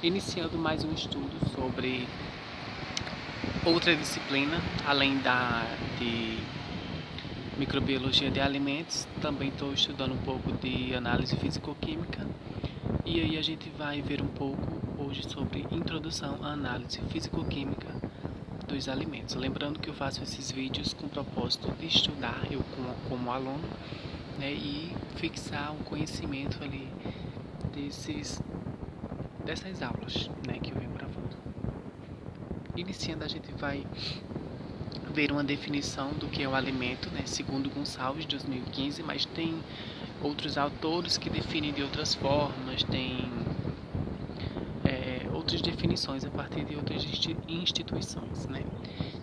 Iniciando mais um estudo sobre outra disciplina, além de microbiologia de alimentos, também estou estudando um pouco de análise físico-química, e aí a gente vai ver um pouco hoje sobre introdução à análise físico-química dos alimentos. Lembrando que eu faço esses vídeos com o propósito de estudar, eu como aluno, né, e fixar um conhecimento ali dessas aulas, né, que eu venho gravando. Iniciando, a gente vai ver uma definição do que é o alimento, né, segundo Gonçalves, de 2015, mas tem outros autores que definem de outras formas, tem outras definições a partir de outras instituições, né.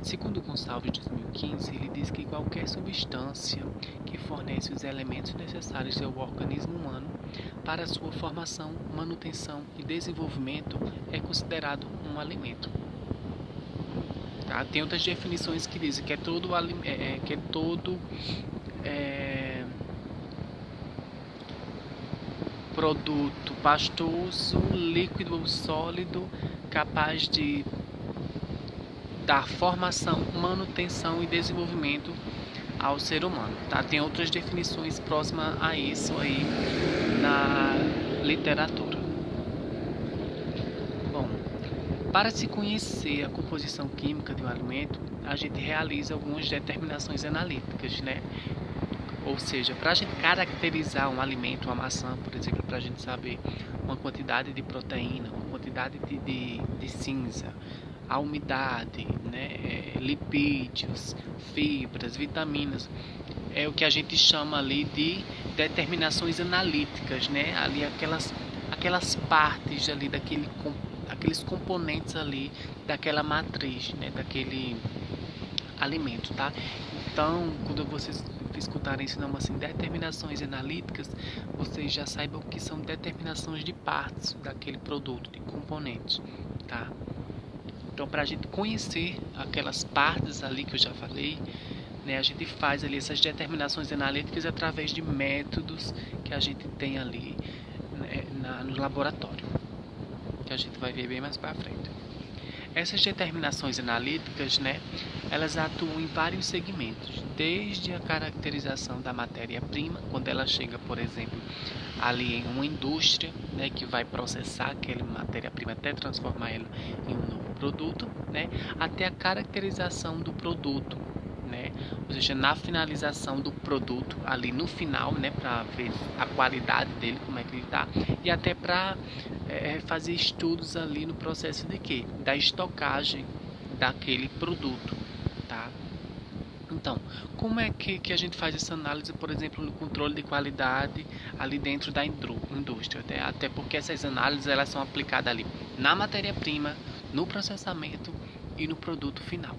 Segundo Gonçalves, de 2015, ele diz que qualquer substância que fornece os elementos necessários ao organismo humano para sua formação, manutenção e desenvolvimento é considerado um alimento. Tá? Tem outras definições que dizem que é todo produto pastoso, líquido ou sólido, capaz de dar formação, manutenção e desenvolvimento ao ser humano. Tá? Tem outras definições próximas a isso aí na literatura. Bom, para se conhecer a composição química de um alimento, a gente realiza algumas determinações analíticas, né? Ou seja, para a gente caracterizar um alimento, uma maçã, por exemplo, para a gente saber uma quantidade de proteína, uma quantidade de cinza, a umidade, né, lipídios, fibras, vitaminas, é o que a gente chama ali de determinações analíticas, né? Ali aquelas partes ali aqueles componentes ali daquela matriz, né, daquele alimento, tá? Então, quando vocês escutarem esse nome assim, determinações analíticas, vocês já saibam que são determinações de partes daquele produto, de componentes, tá? Então, para a gente conhecer aquelas partes ali que eu já falei, né, a gente faz ali essas determinações analíticas através de métodos que a gente tem ali, né, no laboratório, que a gente vai ver bem mais para frente. Essas determinações analíticas, né, elas atuam em vários segmentos, desde a caracterização da matéria-prima, quando ela chega, por exemplo, ali em uma indústria, né, que vai processar aquela matéria-prima até transformar ela em um novo produto, né, até a caracterização do produto, né, ou seja, na finalização do produto, ali no final, né, para ver a qualidade dele, como é que ele está, e até para fazer estudos ali no processo de quê? Da estocagem daquele produto, tá? Então, como é que a gente faz essa análise, por exemplo, no controle de qualidade ali dentro da indústria? Até porque essas análises elas são aplicadas ali na matéria-prima, no processamento e no produto final.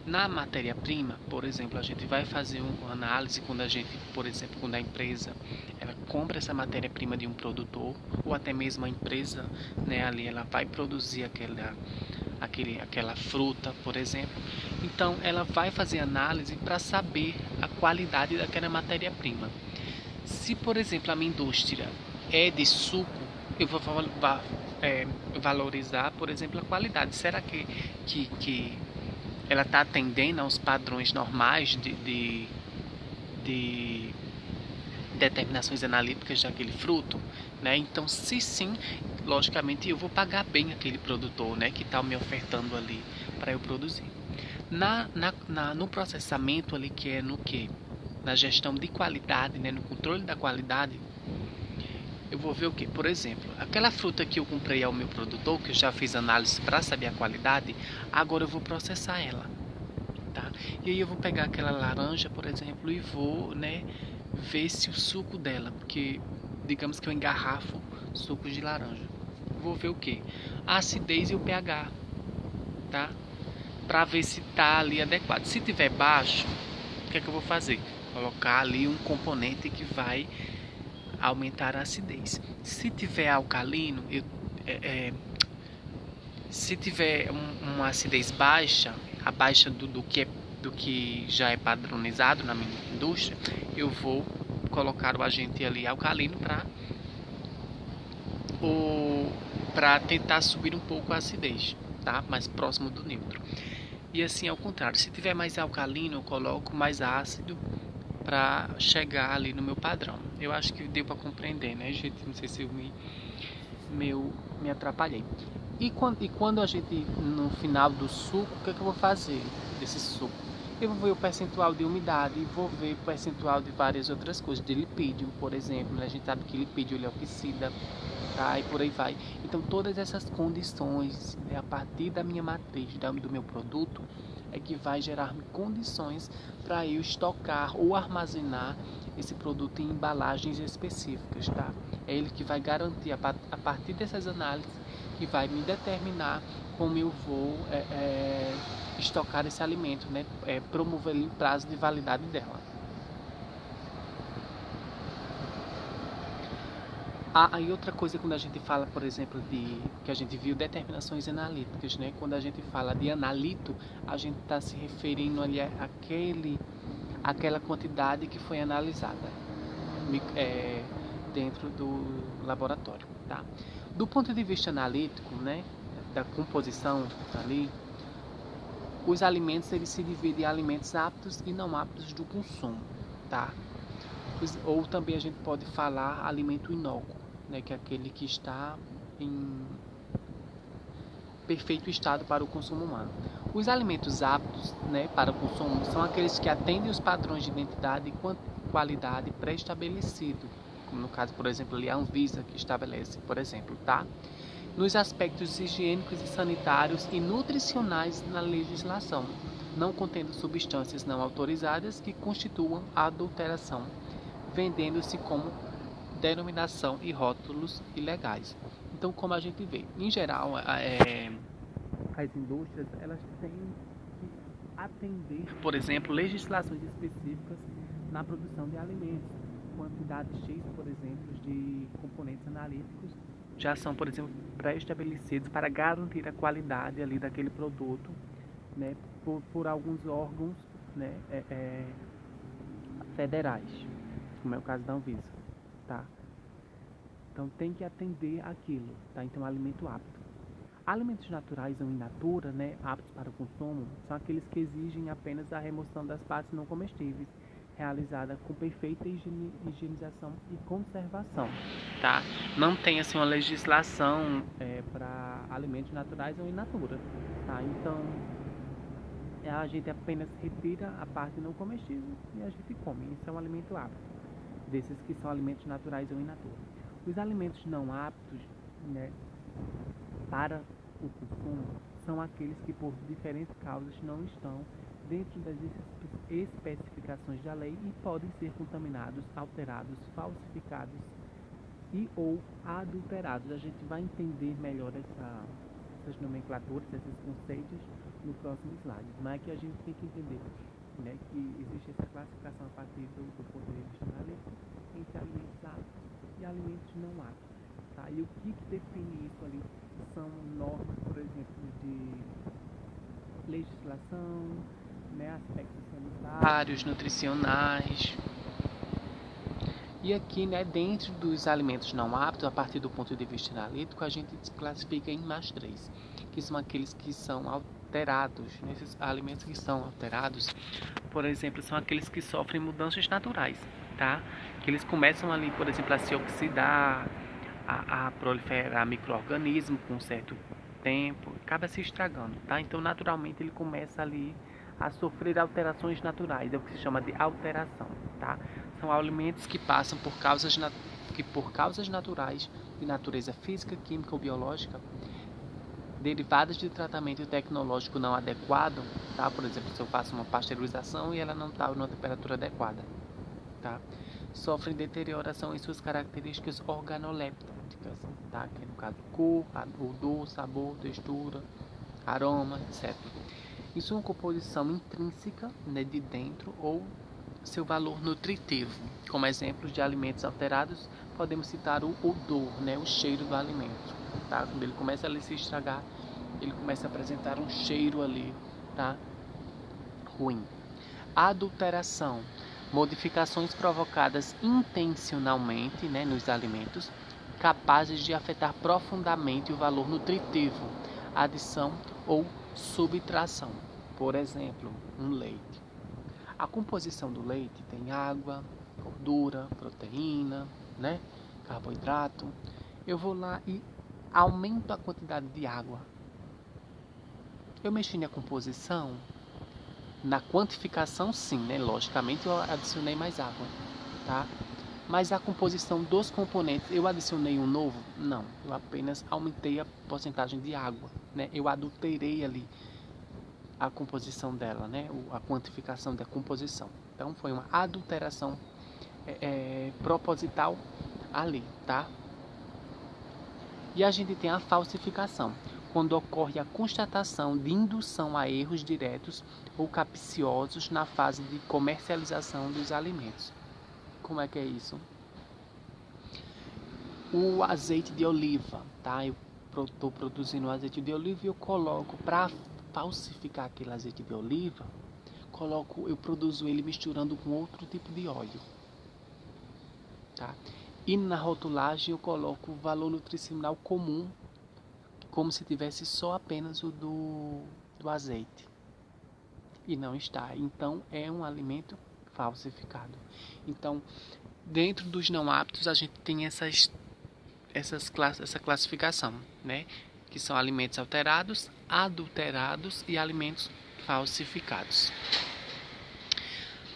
Na matéria-prima, por exemplo, a gente vai fazer uma análise quando quando a empresa ela compra essa matéria-prima de um produtor, ou até mesmo a empresa, né, ali ela vai produzir aquela fruta, por exemplo. Então, ela vai fazer análise para saber a qualidade daquela matéria-prima. Se, por exemplo, a minha indústria é de suco, eu vou valorizar, por exemplo, a qualidade. Será que ela está atendendo aos padrões normais de determinações analíticas daquele fruto, né? Então, se sim, logicamente eu vou pagar bem aquele produtor, né, que está me ofertando ali para eu produzir. No processamento ali, que é no que? Na gestão de qualidade, né, no controle da qualidade, eu vou ver o que? Por exemplo, aquela fruta que eu comprei ao meu produtor, que eu já fiz análise para saber a qualidade, agora eu vou processar ela, tá? E aí eu vou pegar aquela laranja, por exemplo, e vou, né, ver se o suco dela, porque digamos que eu engarrafo sucos de laranja, vou ver o que? A acidez e o pH, tá? Para ver se tá ali adequado. Se tiver baixo, o que é que eu vou fazer? Colocar ali um componente que vai aumentar a acidez. Se tiver alcalino, se tiver uma acidez baixa, abaixo do que já é padronizado na minha indústria, eu vou colocar o agente ali alcalino para ou para tentar subir um pouco a acidez, tá? Mais próximo do neutro. E assim ao contrário, se tiver mais alcalino, eu coloco mais ácido para chegar ali no meu padrão. Eu acho que deu para compreender, né, gente? Não sei se eu me atrapalhei. E quando a gente, no final do suco, o que é que eu vou fazer desse suco? Eu vou ver o percentual de umidade, vou ver o percentual de várias outras coisas, de lipídio, por exemplo, né? A gente sabe que lipídio ele oxida, tá? E por aí vai. Então todas essas condições, né, a partir da minha matriz, do meu produto, é que vai gerar condições para eu estocar ou armazenar esse produto em embalagens específicas, tá? É ele que vai garantir, a partir dessas análises, que vai me determinar como eu vou estocar esse alimento, né? Promover o prazo de validade dela. E outra coisa, quando a gente fala, por exemplo, que a gente viu determinações analíticas, né? Quando a gente fala de analito, a gente está se referindo ali àquela quantidade que foi analisada dentro do laboratório, tá? Do ponto de vista analítico, né? Da composição ali, os alimentos eles se dividem em alimentos aptos e não aptos do consumo, tá? Ou também a gente pode falar alimento inócuo, né, que é aquele que está em perfeito estado para o consumo humano. Os alimentos aptos, né, para o consumo são aqueles que atendem os padrões de identidade e qualidade pré-estabelecido, como no caso, por exemplo, ali a Anvisa que estabelece, por exemplo, tá? Nos aspectos higiênicos e sanitários e nutricionais na legislação, não contendo substâncias não autorizadas que constituam a adulteração, vendendo-se como denominação e rótulos ilegais. Então, como a gente vê, em geral, as indústrias elas têm que atender, por exemplo, legislações específicas na produção de alimentos. Quantidade X, por exemplo, de componentes analíticos já são, por exemplo, pré-estabelecidos para garantir a qualidade ali daquele produto, né, por alguns órgãos, né, federais, como é o caso da Anvisa, tá? Então tem que atender aquilo, tá? Então alimento apto. Alimentos naturais ou in natura, né, aptos para o consumo, são aqueles que exigem apenas a remoção das partes não comestíveis, realizada com perfeita higienização e conservação, tá? Não tem assim uma legislação para alimentos naturais ou in natura, tá? Então a gente apenas retira a parte não comestível e a gente come. Isso é um alimento apto, desses que são alimentos naturais ou in natura. Os alimentos não aptos, né, para o consumo são aqueles que por diferentes causas não estão dentro das especificações da lei e podem ser contaminados, alterados, falsificados e ou adulterados. A gente vai entender melhor essas nomenclaturas, esses conceitos no próximo slide. Mas é que a gente tem que entender, né, que existe essa classificação a partir do ponto de vista analítico entre alimentos aptos e alimentos não aptos. Tá? E o que define isso ali são normas, por exemplo, de legislação, né, aspectos sanitários, nutricionais. E aqui, né, dentro dos alimentos não aptos, a partir do ponto de vista analítico, a gente classifica em mais 3, que são aqueles que são alterados. Nesses alimentos que são alterados, por exemplo, são aqueles que sofrem mudanças naturais, tá? Que eles começam ali, por exemplo, a se oxidar, a proliferar micro-organismos com um certo tempo, acaba se estragando, tá? Então, naturalmente, ele começa ali a sofrer alterações naturais, é o que se chama de alteração, tá? São alimentos que passam por causas naturais de natureza física, química ou biológica, derivadas de tratamento tecnológico não adequado, tá? Por exemplo, se eu faço uma pasteurização e ela não está numa temperatura adequada, tá? Sofrem deterioração em suas características organolépticas, tá? Que no caso cor, odor, sabor, textura, aroma, etc. Em sua composição intrínseca, né, de dentro, ou seu valor nutritivo. Como exemplos de alimentos alterados, podemos citar o odor, né, o cheiro do alimento, tá? Quando ele começa a se estragar, ele começa a apresentar um cheiro ali, tá? Ruim. Adulteração. Modificações provocadas intencionalmente, né, nos alimentos capazes de afetar profundamente o valor nutritivo, adição ou subtração. Por exemplo, um leite. A composição do leite tem água, gordura, proteína, né? Carboidrato. Eu vou lá e aumento a quantidade de água. Eu mexi na composição, na quantificação sim, né? Logicamente eu adicionei mais água, tá? Mas a composição dos componentes, eu adicionei um novo? Não, eu apenas aumentei a porcentagem de água, né? Eu adulterei ali a composição dela, né? A quantificação da composição. Então foi uma adulteração proposital ali, tá? E a gente tem a falsificação, quando ocorre a constatação de indução a erros diretos ou capciosos na fase de comercialização dos alimentos. Como é que é isso? O azeite de oliva, tá? Eu estou produzindo o azeite de oliva e eu coloco para falsificar aquele azeite de oliva, eu produzo ele misturando com outro tipo de óleo, tá? E na rotulagem eu coloco o valor nutricional comum, como se tivesse só apenas o do azeite. E não está. Então é um alimento falsificado. Então, dentro dos não aptos, a gente tem essa classificação, né? Que são alimentos alterados, adulterados e alimentos falsificados.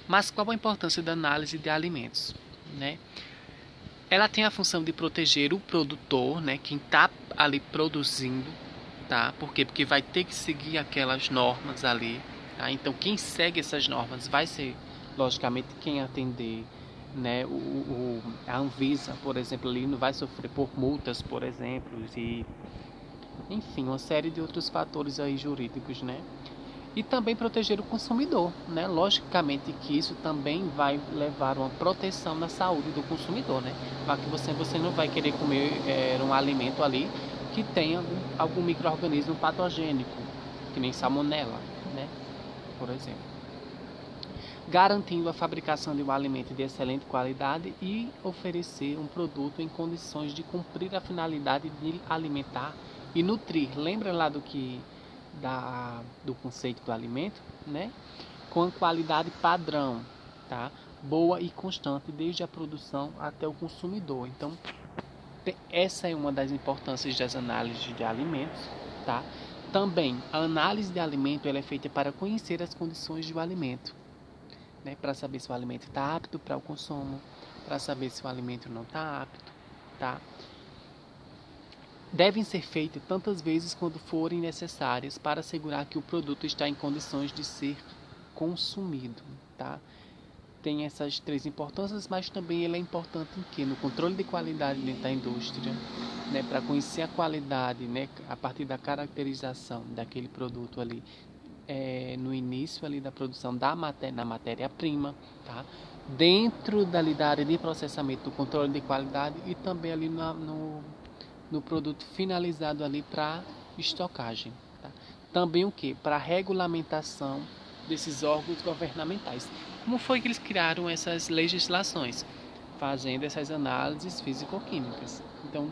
Mas qual a importância da análise de alimentos, né? Ela tem a função de proteger o produtor, né? Quem está ali produzindo, tá? Por quê? Porque vai ter que seguir aquelas normas ali, tá? Então quem segue essas normas vai ser, logicamente, quem atender, né? A Anvisa, por exemplo, ali não vai sofrer por multas, por exemplo, e enfim, uma série de outros fatores aí jurídicos, né? E também proteger o consumidor, né? Logicamente que isso também vai levar uma proteção na saúde do consumidor, né? Para que você não vai querer comer um alimento ali que tenha algum micro-organismo patogênico, que nem salmonela, né? Por exemplo. Garantindo a fabricação de um alimento de excelente qualidade e oferecer um produto em condições de cumprir a finalidade de alimentar e nutrir. Lembra lá do conceito do alimento, né? Com a qualidade padrão, tá? Boa e constante desde a produção até o consumidor. Então, essa é uma das importâncias das análises de alimentos, tá? Também, a análise de alimento ela é feita para conhecer as condições do alimento, né? Para saber se o alimento está apto para o consumo, para saber se o alimento não está apto, tá? Devem ser feitas tantas vezes quanto forem necessárias para assegurar que o produto está em condições de ser consumido, tá? Tem essas três importâncias, mas também ele é importante em que? No controle de qualidade dentro da indústria, né? Para conhecer a qualidade, né? A partir da caracterização daquele produto ali, no início ali da produção na matéria-prima, tá? Dentro da área de processamento do controle de qualidade e também ali no produto finalizado ali para estocagem. Tá? Também o que? Para regulamentação desses órgãos governamentais. Como foi que eles criaram essas legislações? Fazendo essas análises físico-químicas. Então,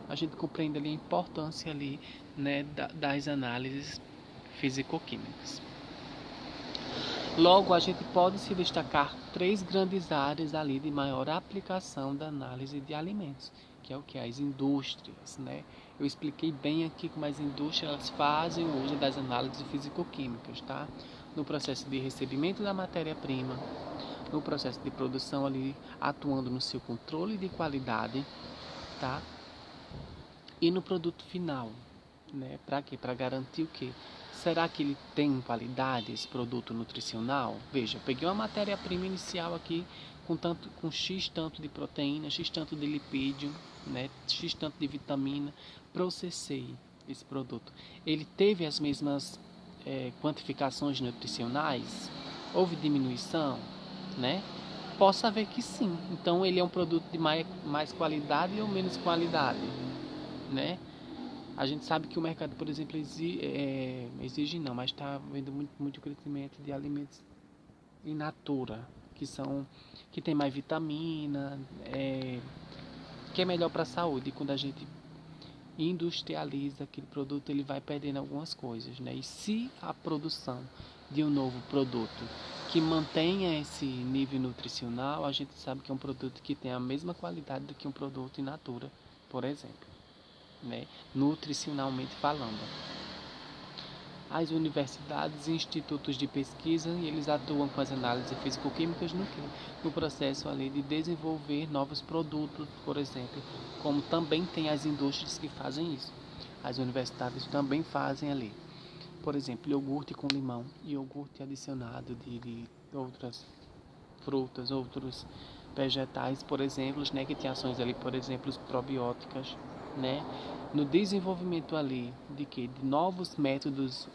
a gente compreende ali a importância ali, né, das análises físico-químicas. Logo, a gente pode se destacar três grandes áreas ali de maior aplicação da análise de alimentos, que é o que? As indústrias, né? Eu expliquei bem aqui como as indústrias elas fazem o uso das análises físico-químicas, tá? No processo de recebimento da matéria-prima, no processo de produção ali, atuando no seu controle de qualidade, tá? E no produto final, né? Para quê? Para garantir o quê? Será que ele tem qualidade, esse produto nutricional? Veja, eu peguei uma matéria-prima inicial aqui com X tanto de proteína, X tanto de lipídio, né? X tanto de vitamina, processei esse produto. Ele teve as mesmas quantificações nutricionais? Houve diminuição, né? Possa ver que sim. Então ele é um produto de mais qualidade ou menos qualidade, né? A gente sabe que o mercado, por exemplo, exige não, mas está vendo muito crescimento de alimentos in natura, que tem mais vitamina, que é melhor para a saúde. E quando a gente industrializa aquele produto, ele vai perdendo algumas coisas, né? E se a produção de um novo produto que mantenha esse nível nutricional, a gente sabe que é um produto que tem a mesma qualidade do que um produto in natura, por exemplo, né? Nutricionalmente falando. As universidades e institutos de pesquisa, eles atuam com as análises físico-químicas no processo ali de desenvolver novos produtos, por exemplo, como também tem as indústrias que fazem isso. As universidades também fazem ali, por exemplo, iogurte com limão, iogurte adicionado de outras frutas, outros vegetais, por exemplo, né, que tem ações ali, por exemplo, probióticas, né? No desenvolvimento ali de novos métodos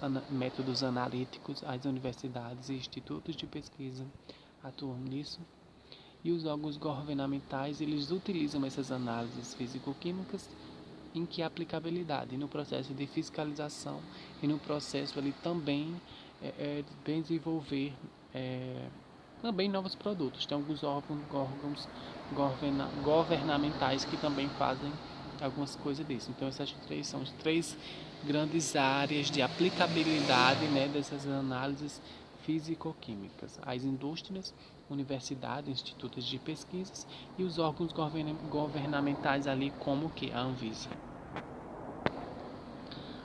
analíticos, as universidades e institutos de pesquisa atuam nisso. E os órgãos governamentais, eles utilizam essas análises físico-químicas em que aplicabilidade no processo de fiscalização e no processo ali também de desenvolver também novos produtos. Tem alguns órgãos governamentais que também fazem algumas coisas disso. Então essas três são as três grandes áreas de aplicabilidade, né, dessas análises físico-químicas: as indústrias, universidades, institutos de pesquisas e os órgãos governamentais ali, como que a Anvisa.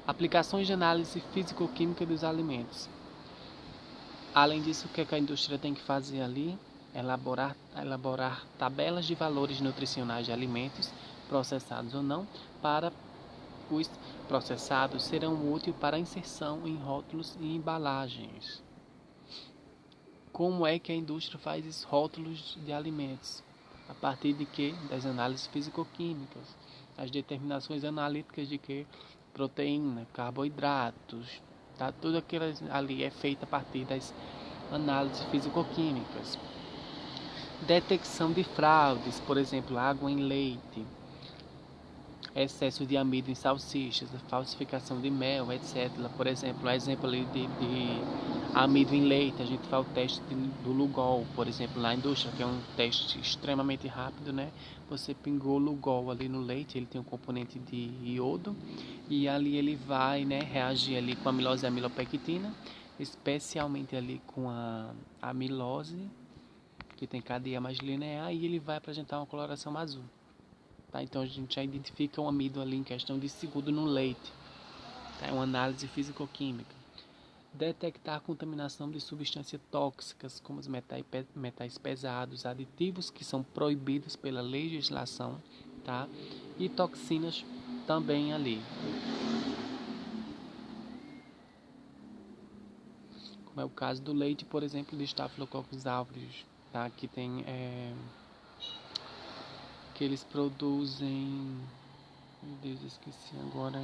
Aplicações de análise físico-química dos alimentos. Além disso, o que a indústria tem que fazer ali? Elaborar tabelas de valores nutricionais de alimentos, processados ou não, para os processados serão úteis para inserção em rótulos e embalagens. Como é que a indústria faz esses rótulos de alimentos? A partir de quê? Das análises físico-químicas, as determinações analíticas de que proteína, carboidratos, tá? Tudo aquilo ali é feito a partir das análises físico-químicas. Detecção de fraudes, por exemplo, água em leite, excesso de amido em salsichas, falsificação de mel, etc. Por exemplo, ali de amido em leite, a gente faz o teste do Lugol, por exemplo, na indústria, que é um teste extremamente rápido, né? Você pingou o Lugol ali no leite, ele tem um componente de iodo, e ali ele vai, né, reagir ali com a amilose e a amilopectina, especialmente ali com a amilose, que tem cadeia mais linear, e ele vai apresentar uma coloração azul. Tá? Então a gente já identifica um amido ali em questão de segundo no leite. Tá? É uma análise físico-química. Detectar a contaminação de substâncias tóxicas, como os metais pesados, aditivos que são proibidos pela legislação, tá? E toxinas também ali. Como é o caso do leite, por exemplo, de Staphylococcus aureus, tá? Que tem que eles produzem, meu Deus, esqueci agora,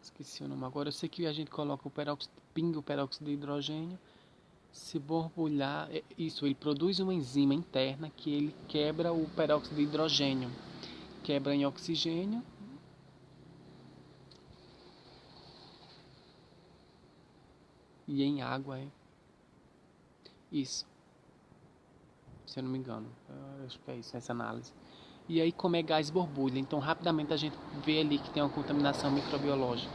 esqueci o nome agora. Eu sei que a gente coloca pinga o peróxido de hidrogênio, se borbulhar, isso, ele produz uma enzima interna que ele quebra o peróxido de hidrogênio, quebra em oxigênio e em água, isso, se eu não me engano, eu acho que é isso, essa análise. E aí, como é gás, borbulha, então rapidamente a gente vê ali que tem uma contaminação microbiológica.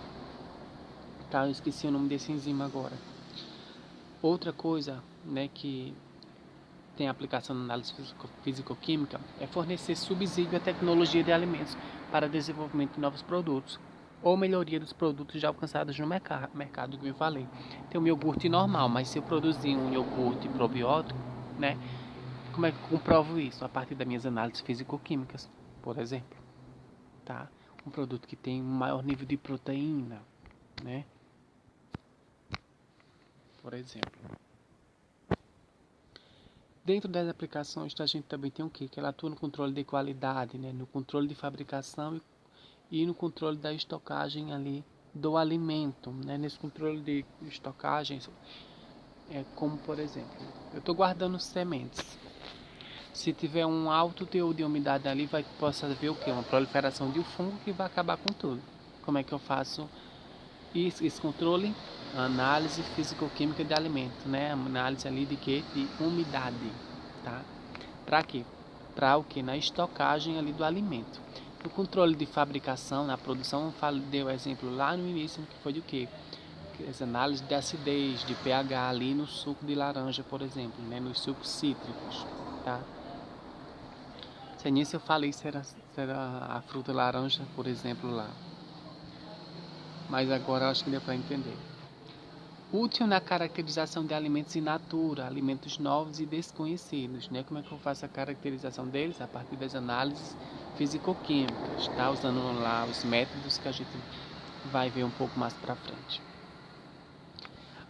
Tá, eu esqueci o nome desse enzima agora. Outra coisa, né, que tem aplicação na análise físico-química é fornecer subsídio à tecnologia de alimentos para desenvolvimento de novos produtos ou melhoria dos produtos já alcançados no mercado, que eu falei. Tem um iogurte normal, mas se eu produzir um iogurte probiótico, né, como é que eu comprovo isso? A partir das minhas análises físico-químicas, por exemplo. Tá? Um produto que tem um maior nível de proteína, né? Por exemplo. Dentro das aplicações, a gente também tem o quê? Que ela atua no controle de qualidade, né? No controle de fabricação e no controle da estocagem ali do alimento, né? Nesse controle de estocagem, como por exemplo, eu estou guardando sementes. Se tiver um alto teor de umidade ali, possa haver o quê? Uma proliferação de um fungo que vai acabar com tudo. Como é que eu faço esse controle? Análise físico-química de alimento, né? Análise ali de quê? De umidade, tá? Para quê? Para o que? Na estocagem ali do alimento. No controle de fabricação, na produção, dei o exemplo lá no início, que foi de quê? As análises de acidez, de pH ali no suco de laranja, por exemplo, né? Nos sucos cítricos, tá? Se início eu falei se era a fruta laranja, por exemplo, lá. Mas agora eu acho que deu para entender. Útil na caracterização de alimentos in natura, alimentos novos e desconhecidos, né? Como é que eu faço a caracterização deles? A partir das análises físico-químicas, tá? Usando lá os métodos que a gente vai ver um pouco mais para frente.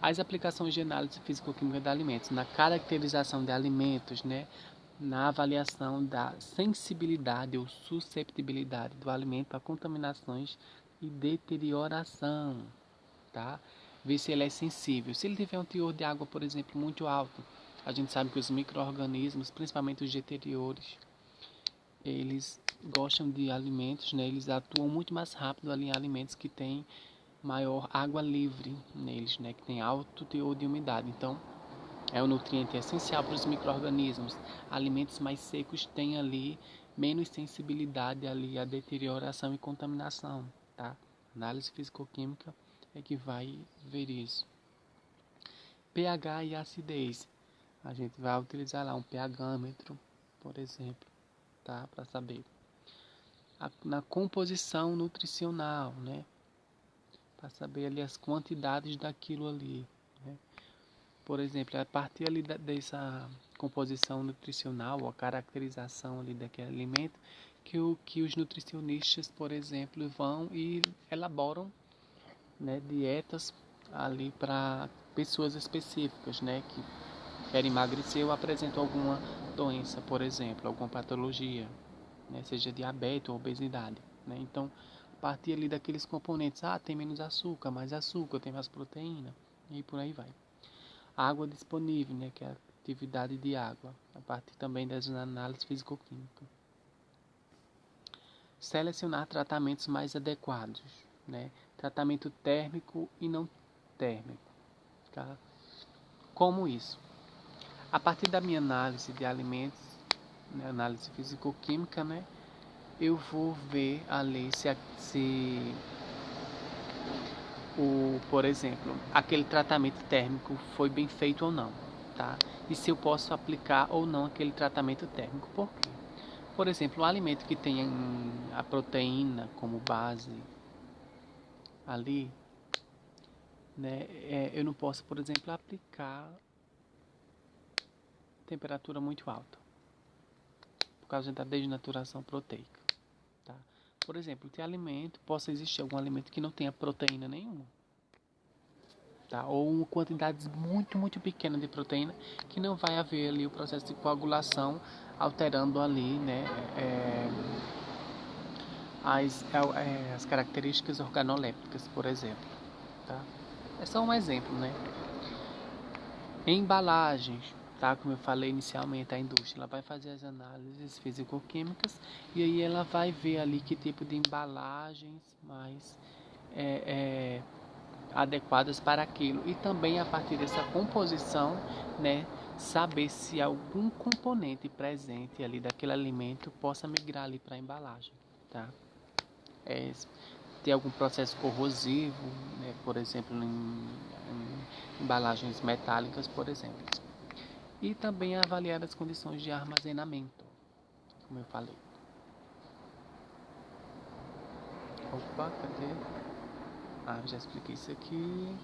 As aplicações de análise físico-química de alimentos, na caracterização de alimentos, né? Na avaliação da sensibilidade ou susceptibilidade do alimento a contaminações e deterioração, tá? Ver se ele é sensível. Se ele tiver um teor de água, por exemplo, muito alto, a gente sabe que os micro-organismos, principalmente os deteriores, eles gostam de alimentos, né? Eles atuam muito mais rápido ali em alimentos que têm maior água livre neles, né? Que tem alto teor de umidade. Então, é um nutriente essencial para os micro-organismos. Alimentos mais secos têm ali menos sensibilidade ali à deterioração e contaminação, tá? Análise físico-química é que vai ver isso. pH e acidez. A gente vai utilizar lá um pHmetro, por exemplo, tá? Para saber. Na composição nutricional, né? Para saber ali as quantidades daquilo ali, né? Por exemplo, a partir ali dessa composição nutricional, ou a caracterização ali daquele alimento, que os nutricionistas, por exemplo, vão e elaboram, né, dietas ali para pessoas específicas, né, que querem emagrecer ou apresentam alguma doença, por exemplo, alguma patologia, né, seja diabetes ou obesidade, né? Então, a partir ali daqueles componentes, tem menos açúcar, mais açúcar, tem mais proteína, e por aí vai. Água disponível, né, que é a atividade de água, a partir também das análises físico-químicas. Selecionar tratamentos mais adequados, né? Tratamento térmico e não térmico, tá? Como isso? A partir da minha análise de alimentos, né, análise físico-química, né, eu vou ver ali se por exemplo, aquele tratamento térmico foi bem feito ou não, tá? E se eu posso aplicar ou não aquele tratamento térmico. Por quê? Por exemplo, um alimento que tenha a proteína como base ali, né, eu não posso, por exemplo, aplicar temperatura muito alta, por causa da desnaturação proteica, tá? Por exemplo, tem alimento, possa existir algum alimento que não tenha proteína nenhuma, tá? Ou uma quantidade muito pequena de proteína, que não vai haver ali o processo de coagulação, alterando ali, né, as características organolépticas, por exemplo, tá? É só um exemplo, né? Embalagens, tá? Como eu falei inicialmente, a indústria ela vai fazer as análises físico-químicas e aí ela vai ver ali que tipo de embalagens mais adequadas para aquilo, e também a partir dessa composição, né, saber se algum componente presente ali daquele alimento possa migrar ali para a embalagem, tá? Ter algum processo corrosivo, né, por exemplo, em embalagens metálicas, por exemplo. E também avaliar as condições de armazenamento, como eu falei. Opa, cadê? Já expliquei isso aqui.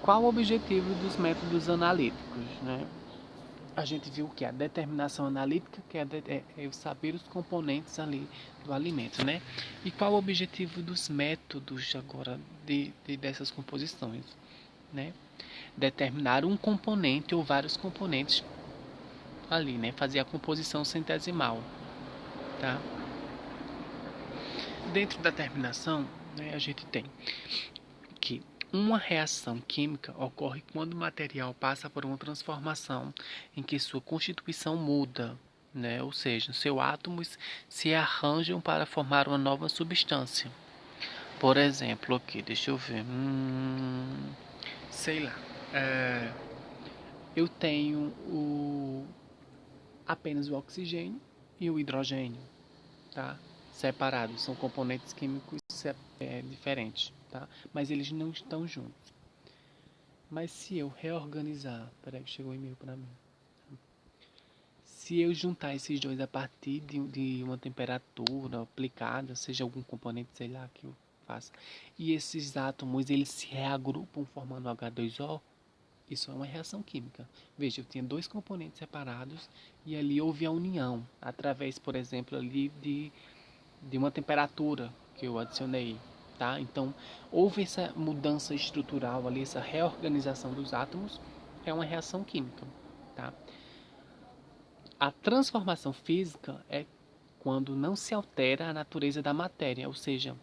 Qual o objetivo dos métodos analíticos, né? A gente viu que a determinação analítica, que é eu saber os componentes ali do alimento, né? E qual o objetivo dos métodos agora dessas composições, né? Determinar um componente ou vários componentes ali, né? Fazer a composição centesimal, tá? Dentro da terminação, né, a gente tem que uma reação química ocorre quando o material passa por uma transformação em que sua constituição muda, né? Ou seja, seus átomos se arranjam para formar uma nova substância. Por exemplo, aqui, deixa eu ver. Sei lá. Eu tenho apenas o oxigênio e o hidrogênio, tá? Separados, são componentes químicos diferentes, tá? Mas eles não estão juntos. Mas se eu reorganizar, peraí que chegou um e-mail para mim. Se eu juntar esses dois a partir de uma temperatura aplicada, seja algum componente, sei lá, que eu faça, e esses átomos eles se reagrupam formando H2O, isso é uma reação química. Veja, eu tinha dois componentes separados e ali houve a união, através, por exemplo, ali de uma temperatura que eu adicionei. Tá? Então, houve essa mudança estrutural ali, essa reorganização dos átomos, é uma reação química. Tá? A transformação física é quando não se altera a natureza da matéria, ou seja,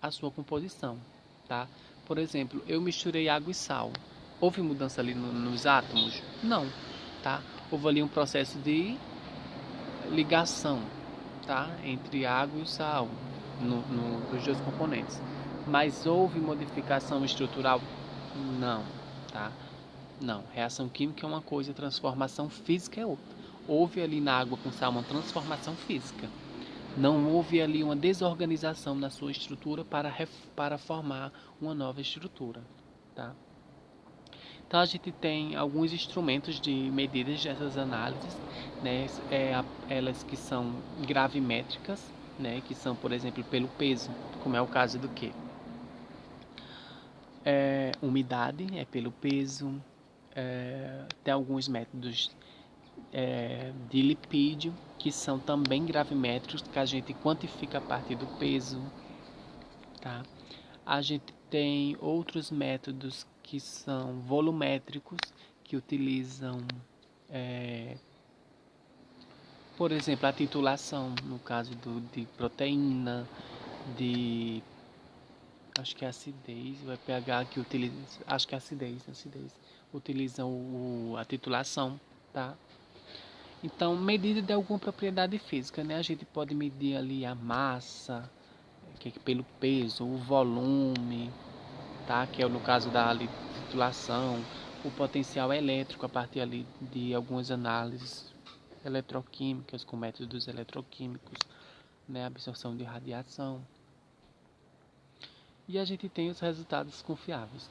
a sua composição. Tá? Por exemplo, eu misturei água e sal. Houve mudança ali nos átomos? Não. Tá? Houve ali um processo de ligação, tá? Entre água e o sal, dos dois componentes. Mas houve modificação estrutural? Não. Tá? Não. Reação química é uma coisa, transformação física é outra. Houve ali na água com sal uma transformação física. Não houve ali uma desorganização na sua estrutura para formar uma nova estrutura. Tá? Então a gente tem alguns instrumentos de medidas dessas análises, né? Elas que são gravimétricas, né? Que são, por exemplo, pelo peso, como é o caso do que? Umidade é pelo peso, tem alguns métodos de lipídio, que são também gravimétricos, que a gente quantifica a partir do peso. Tá? A gente tem outros métodos que são volumétricos, que utilizam, por exemplo, a titulação, no caso de proteína, de acho que é acidez, o EPH que utiliza, acho que é acidez, utilizam a titulação, tá? Então, medida de alguma propriedade física, né? A gente pode medir ali a massa, que é pelo peso, o volume, tá? Que é no caso da titulação, o potencial elétrico a partir ali de algumas análises eletroquímicas, com métodos eletroquímicos, né? Absorção de radiação. E a gente tem os resultados confiáveis.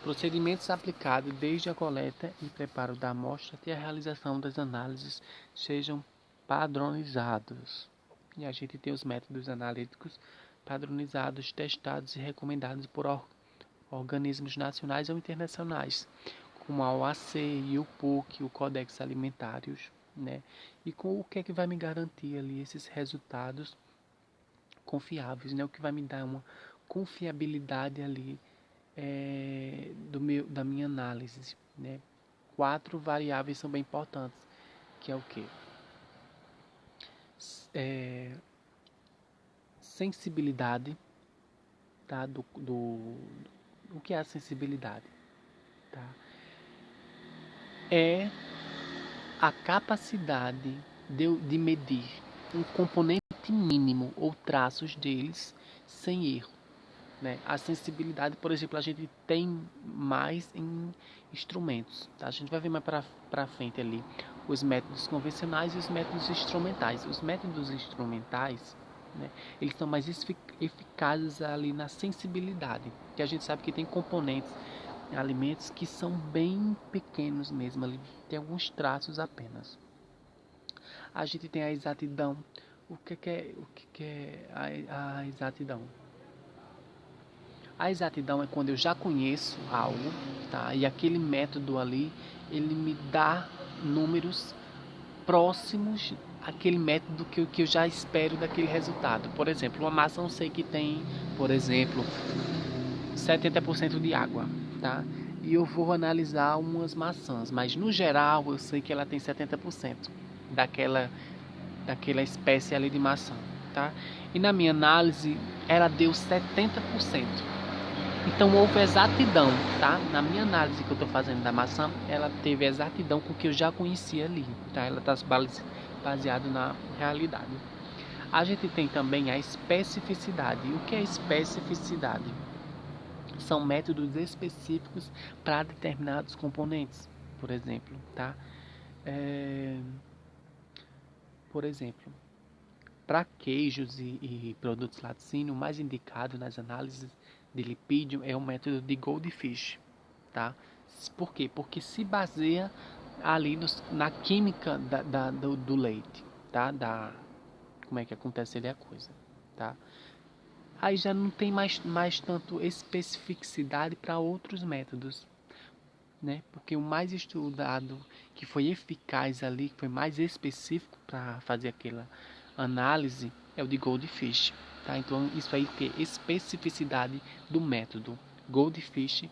Procedimentos aplicados desde a coleta e preparo da amostra até a realização das análises sejam padronizados. E a gente tem os métodos analíticos padronizados, testados e recomendados por organismos nacionais ou internacionais, como a OAC e o PUC, o Codex Alimentários, né? E com o que é que vai me garantir ali esses resultados confiáveis, né? O que vai me dar uma confiabilidade ali da minha análise, né? 4 variáveis são bem importantes, que é o que? Sensibilidade, tá? O que é a sensibilidade? Tá? É a capacidade de medir um componente mínimo ou traços deles sem erro. Né? A sensibilidade, por exemplo, a gente tem mais em instrumentos. Tá? A gente vai ver mais para frente ali os métodos convencionais e os métodos instrumentais. Os métodos instrumentais, né, eles são mais eficazes ali na sensibilidade, que a gente sabe que tem componentes, alimentos que são bem pequenos mesmo, ali tem alguns traços apenas. A gente tem a exatidão. O que é a exatidão? A exatidão é quando eu já conheço algo, tá? E aquele método ali, ele me dá números próximos àquele método que eu já espero daquele resultado. Por exemplo, uma maçã eu sei que tem, por exemplo, 70% de água, tá? E eu vou analisar umas maçãs, mas no geral eu sei que ela tem 70% daquela espécie ali de maçã, tá? E na minha análise ela deu 70%. Então houve exatidão, tá? Na minha análise que eu estou fazendo da maçã, ela teve exatidão com o que eu já conhecia ali, tá? Ela está baseado na realidade. A gente tem também a especificidade. O que é especificidade? São métodos específicos para determinados componentes, por exemplo, tá? Por exemplo, para queijos e produtos laticínios, o mais indicado nas análises de lipídio é o método de Goldfish, tá? Por quê? Porque se baseia ali na química do leite, tá? Como é que acontece ali a coisa, tá? Aí já não tem mais tanto especificidade para outros métodos, né? Porque o mais estudado, que foi eficaz ali, que foi mais específico para fazer aquela análise, é o de Goldfish, tá? Então isso aí que é especificidade do método. Goldfish,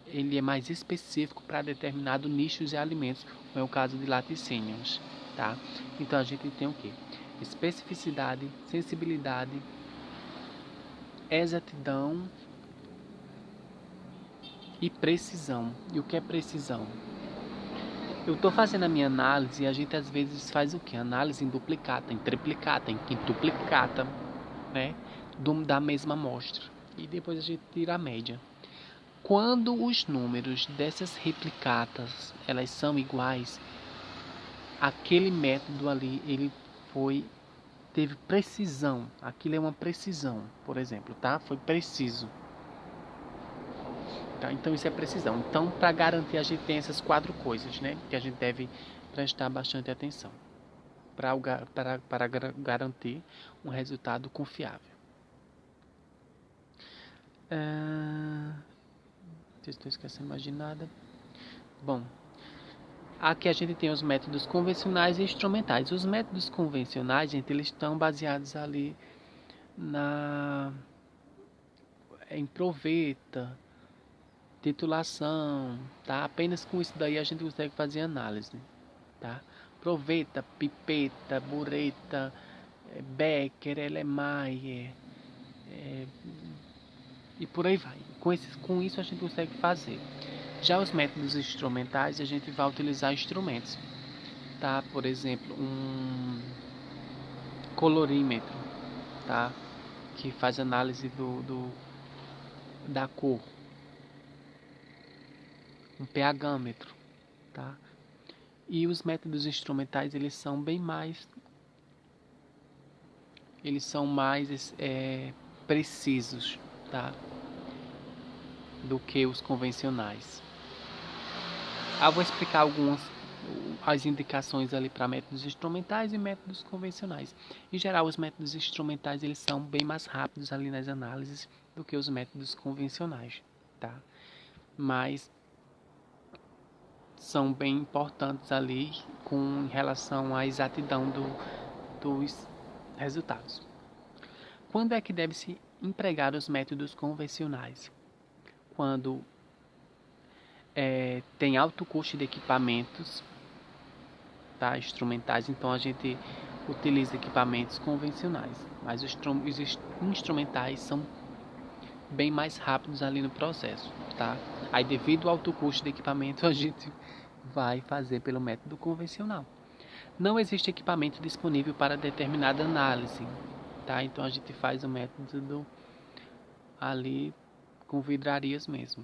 ele é mais específico para determinado nichos de alimentos, como é o caso de laticínios, tá? Então a gente tem o que? Especificidade, sensibilidade, exatidão e precisão. E o que é precisão? Eu estou fazendo a minha análise e a gente às vezes faz o que? Análise em duplicata, em triplicata, em quintuplicata, né? Da mesma amostra. E depois a gente tira a média. Quando os números dessas replicatas elas são iguais, aquele método ali teve precisão. Aquilo é uma precisão, por exemplo, tá? Foi preciso. Tá? Então isso é precisão. Então, para garantir, a gente tem essas 4 coisas, né? Que a gente deve prestar bastante atenção para garantir um resultado confiável. Não sei se estou esquecendo mais de nada. Bom, aqui a gente tem os métodos convencionais e instrumentais. Os métodos convencionais, gente, eles estão baseados ali em proveta, titulação, tá? Apenas com isso daí a gente consegue fazer análise, tá? Proveta, pipeta, bureta, Becker, Erlenmeyer, e por aí vai. Com isso a gente consegue fazer. Já os métodos instrumentais, a gente vai utilizar instrumentos, tá? Por exemplo, um colorímetro, tá? Que faz análise da cor. Um pHmetro, tá? E os métodos instrumentais, eles são mais precisos, tá? Do que os convencionais. Eu vou explicar as indicações ali para métodos instrumentais e métodos convencionais. Em geral, os métodos instrumentais eles são bem mais rápidos ali nas análises do que os métodos convencionais, tá? Mas são bem importantes ali com relação à exatidão dos resultados. Quando é que deve-se empregar os métodos convencionais? Quando tem alto custo de equipamentos, tá, instrumentais, então a gente utiliza equipamentos convencionais, mas os instrumentais são bem mais rápidos ali no processo, tá? Aí devido ao alto custo de equipamento a gente vai fazer pelo método convencional. Não existe equipamento disponível para determinada análise, tá? Então a gente faz o método ali com vidrarias mesmo.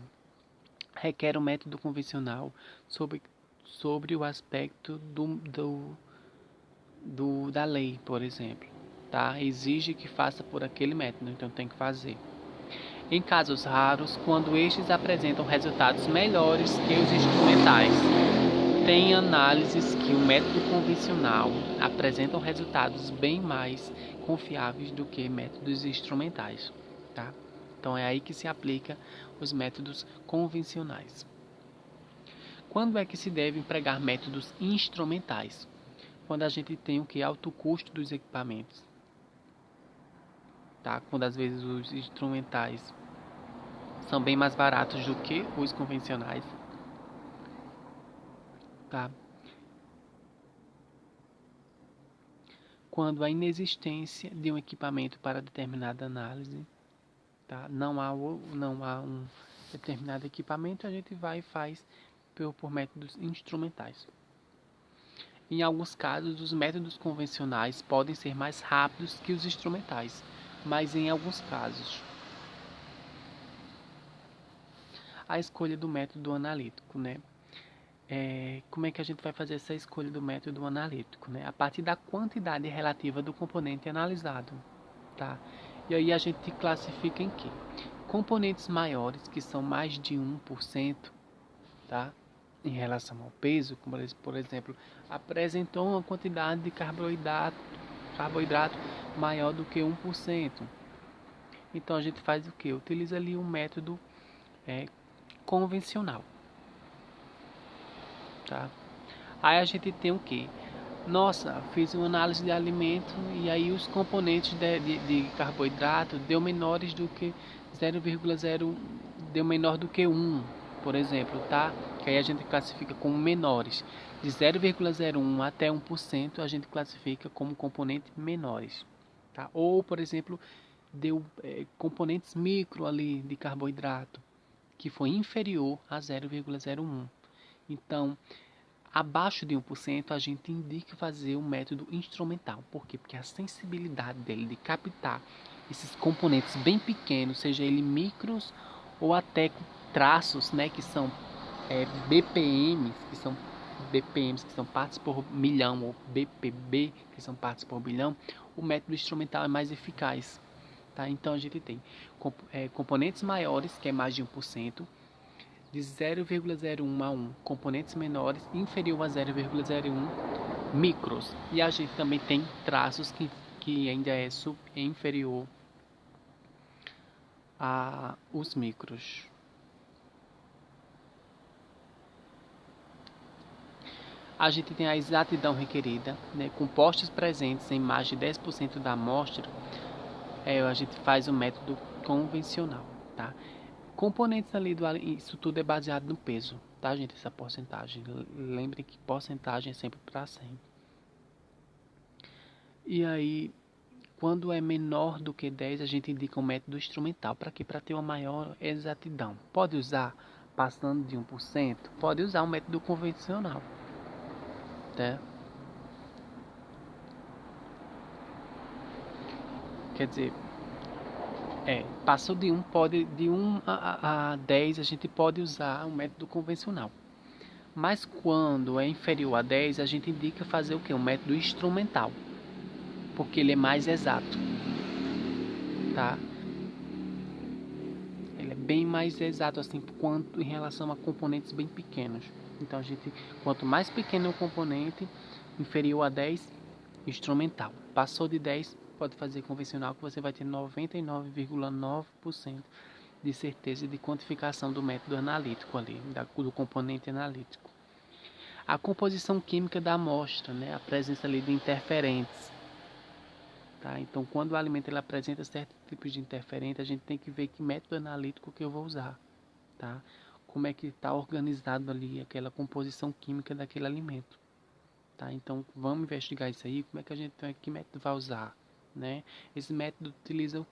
Requer um método convencional sobre o aspecto da lei, por exemplo, tá? Exige que faça por aquele método, então tem que fazer. Em casos raros, quando estes apresentam resultados melhores que os instrumentais, tem análises que o método convencional apresentam resultados bem mais confiáveis do que métodos instrumentais, tá? Então é aí que se aplica os métodos convencionais. Quando é que se deve empregar métodos instrumentais? Quando a gente tem o que? Alto custo dos equipamentos. Tá? Quando às vezes os instrumentais são bem mais baratos do que os convencionais. Tá? Quando a inexistência de um equipamento para determinada análise, tá? Não há um determinado equipamento, a gente vai e faz por métodos instrumentais. Em alguns casos, os métodos convencionais podem ser mais rápidos que os instrumentais, mas em alguns casos. A escolha do método analítico, né? Como é que a gente vai fazer essa escolha do método analítico, né? A partir da quantidade relativa do componente analisado, tá? E aí a gente classifica em quê? Componentes maiores, que são mais de 1%, tá? Em relação ao peso, como por exemplo, apresentou uma quantidade de carboidrato maior do que 1%. Então a gente faz o que? Utiliza ali um método convencional, tá? Aí a gente tem o que? Nossa, fiz uma análise de alimento e aí os componentes de carboidrato deu menores do que 0,0, deu menor do que 1, por exemplo, tá? Que aí a gente classifica como menores. De 0,01 até 1% a gente classifica como componentes menores, tá? Ou, por exemplo, deu componentes micro ali de carboidrato que foi inferior a 0,01. Então, abaixo de 1% a gente indica fazer o método instrumental. Por quê? Porque a sensibilidade dele de captar esses componentes bem pequenos, seja ele micros ou até traços, né, que são BPMs, que são partes por milhão, ou BPB, que são partes por bilhão, o método instrumental é mais eficaz. Tá? Então a gente tem componentes maiores, que é mais de 1%, de 0,01 a 1, componentes menores, inferior a 0,01 micros. E a gente também tem traços que ainda é inferior a os micros. A gente tem a exatidão requerida, né? Compostos presentes em mais de 10% da amostra, a gente faz o método convencional, tá? Componentes ali isso tudo é baseado no peso, tá, gente? Essa porcentagem. Lembrem que porcentagem é sempre para 100. E aí, quando é menor do que 10, a gente indica um método instrumental. Para quê? Para ter uma maior exatidão. Pode usar passando de 1%? Pode usar um método convencional, tá? Quer dizer, passou de 1 a 10 a gente pode usar um método convencional. Mas quando é inferior a 10, a gente indica fazer o que? Um método instrumental, porque ele é mais exato, tá? Ele é bem mais exato assim quanto em relação a componentes bem pequenos. Então quanto mais pequeno o componente, inferior a 10, instrumental. Passou de 10, pode fazer convencional, que você vai ter 99,9% de certeza de quantificação do método analítico ali, do componente analítico. A composição química da amostra, né? A presença ali de interferentes. Tá? Então, quando o alimento ele apresenta certos tipos de interferente, a gente tem que ver que método analítico que eu vou usar. Tá? Como é que está organizado ali aquela composição química daquele alimento. Tá? Então, vamos investigar isso aí, como é que a gente que método vai usar. Né? Esse método utiliza...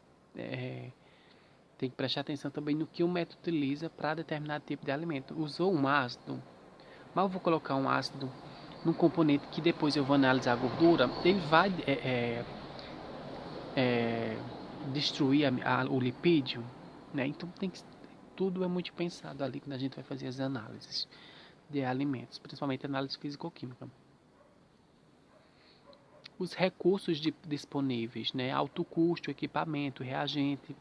tem que prestar atenção também no que o método utiliza para determinado tipo de alimento. Usou um ácido, mas eu vou colocar um ácido num componente que depois eu vou analisar a gordura, ele vai destruir o lipídio, né? Então tudo é muito pensado ali quando a gente vai fazer as análises de alimentos, principalmente análise físico-química. Os recursos disponíveis, né? Alto custo, equipamento, reagente,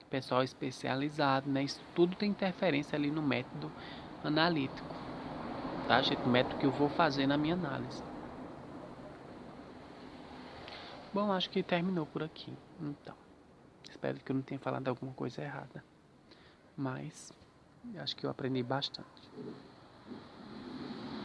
pessoal especializado, né? Isso tudo tem interferência ali no método analítico, tá, gente? O método que eu vou fazer na minha análise. Bom, acho que terminou por aqui. Então, espero que eu não tenha falado alguma coisa errada. Mas acho que eu aprendi bastante.